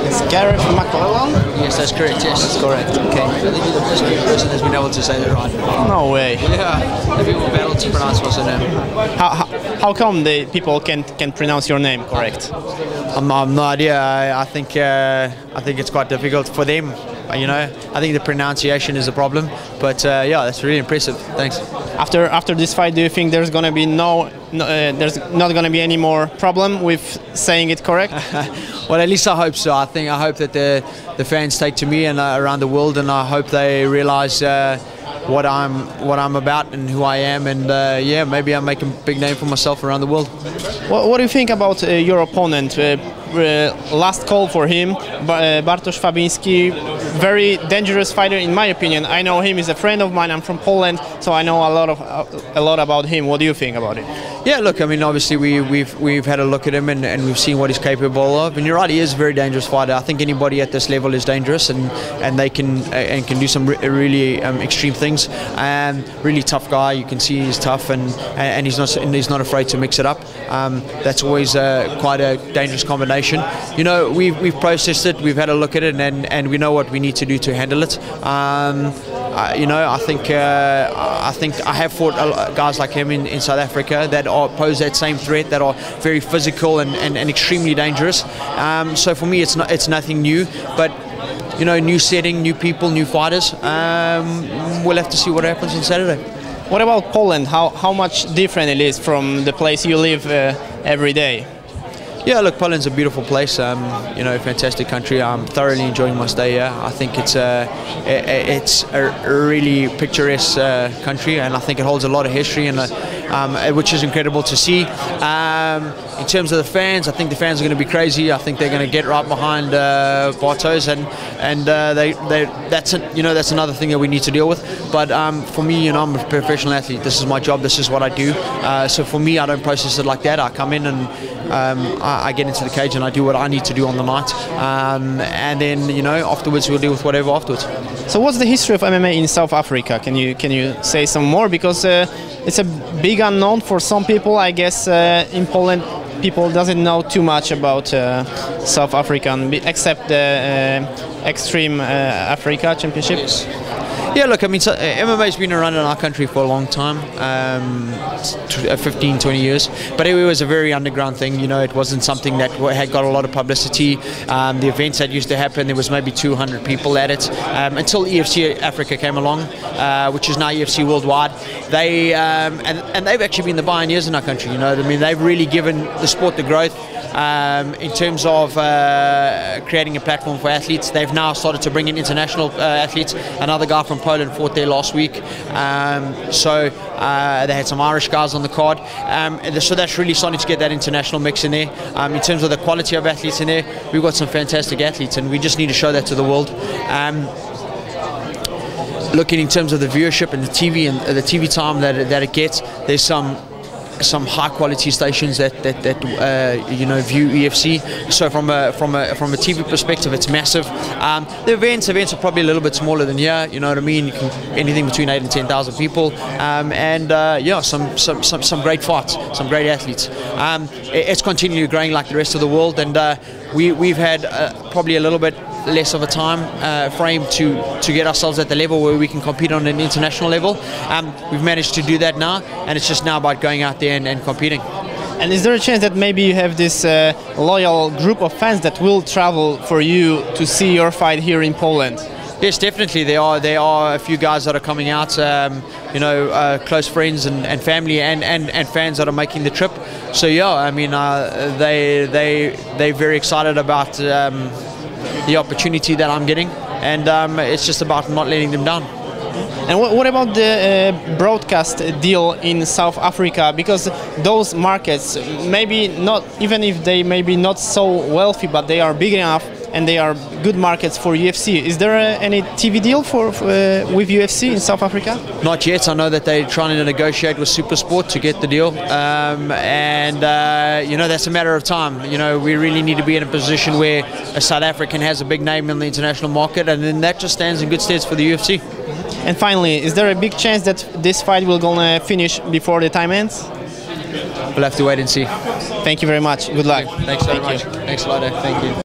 It's Garreth McLellan? Yes, that's correct. Yes, that's correct. Okay. I think you're the first person that's been able to say that right. No way. Yeah. The people battled to pronounce what's her name. How come the people can pronounce your name correct? I've no idea. I think it's quite difficult for them. You know, I think the pronunciation is a problem. But yeah, that's really impressive. Thanks. After this fight, do you think there's gonna be there's not gonna be any more problem with saying it correct? Well, at least I hope so. I hope that the fans take to me and around the world, and I hope they realize what I'm about and who I am, and yeah, maybe I make a big name for myself around the world. What do you think about your opponent? Last call for him, Bartoszem Fabińskim, very dangerous fighter in my opinion. I know him, he's a friend of mine. I'm from Poland, so I know a lot about him. What do you think about it? Yeah, look, I mean, obviously we've had a look at him and we've seen what he's capable of. And you're right, he is a very dangerous fighter. I think anybody at this level is dangerous, and they can do some really extreme things. Really tough guy. You can see he's tough, and he's not afraid to mix it up. That's always quite a dangerous combination. You know, we've processed it, we've had a look at it, and we know what we need to do to handle it. You know, I think I have fought guys like him in South Africa that pose that same threat, that are very physical and extremely dangerous. So for me, it's nothing new, but you know, new setting, new people, new fighters. We'll have to see what happens on Saturday. What about Poland? How much different it is from the place you live every day? Yeah, look, Poland's a beautiful place. You know, fantastic country. I'm thoroughly enjoying my stay here. I think it's a really picturesque country, and I think it holds a lot of history, and which is incredible to see. In terms of the fans, I think the fans are going to be crazy. I think they're going to get right behind Bartosz, and that's another thing that we need to deal with. But for me, you know, I'm a professional athlete. This is my job. This is what I do. So for me, I don't process it like that. I come in and I get into the cage and I do what I need to do on the night, and then, you know, afterwards we'll deal with whatever afterwards. So what's the history of MMA in South Africa? Can you say some more, because it's a big unknown for some people, I guess. In Poland, people doesn't know too much about South African, except the Extreme Africa Championship. Yes. Yeah, look, I mean, so, MMA's been around in our country for a long time, 15, 20 years, but it was a very underground thing. You know, it wasn't something that had got a lot of publicity. The events that used to happen, there was maybe 200 people at it, until UFC Africa came along, which is now UFC Worldwide. They and they've actually been the pioneers in our country. You know, I mean, they've really given the sport the growth. In terms of creating a platform for athletes. They've now started to bring in international athletes. Another guy from Poland fought there last week, so they had some Irish guys on the card, so that's really starting to get that international mix in there. In terms of the quality of athletes in there, we've got some fantastic athletes, and we just need to show that to the world. Looking in terms of the viewership and the TV time that it gets, there's some high quality stations that you know, view UFC. So from a TV perspective, it's massive. The events are probably a little bit smaller than here. You know what I mean? Anything between 8,000 and 10,000 people, yeah, some great fights, some great athletes. It's continually growing like the rest of the world, and we've had probably a little bit less of a time frame to get ourselves at the level where we can compete on an international level. We've managed to do that now, and it's just now about going out there and competing. And is there a chance that maybe you have this loyal group of fans that will travel for you to see your fight here in Poland? Yes, definitely. There are a few guys that are coming out, you know, close friends and family and fans that are making the trip. So yeah, I mean, they're very excited about the opportunity that I'm getting, and it's just about not letting them down. And what about the broadcast deal in South Africa? Because those markets, maybe not, even if they may be not so wealthy, but they are big enough and they are good markets for UFC. Is there any TV deal with UFC in South Africa? Not yet. I know that they're trying to negotiate with SuperSport to get the deal, and you know, that's a matter of time. You know, we really need to be in a position where a South African has a big name in the international market, and then that just stands in good stead for the UFC. And finally, is there a big chance that this fight will gonna finish before the time ends? We'll have to wait and see. Thank you very much. Good luck. Thanks very much. Thanks a lot. Thank you.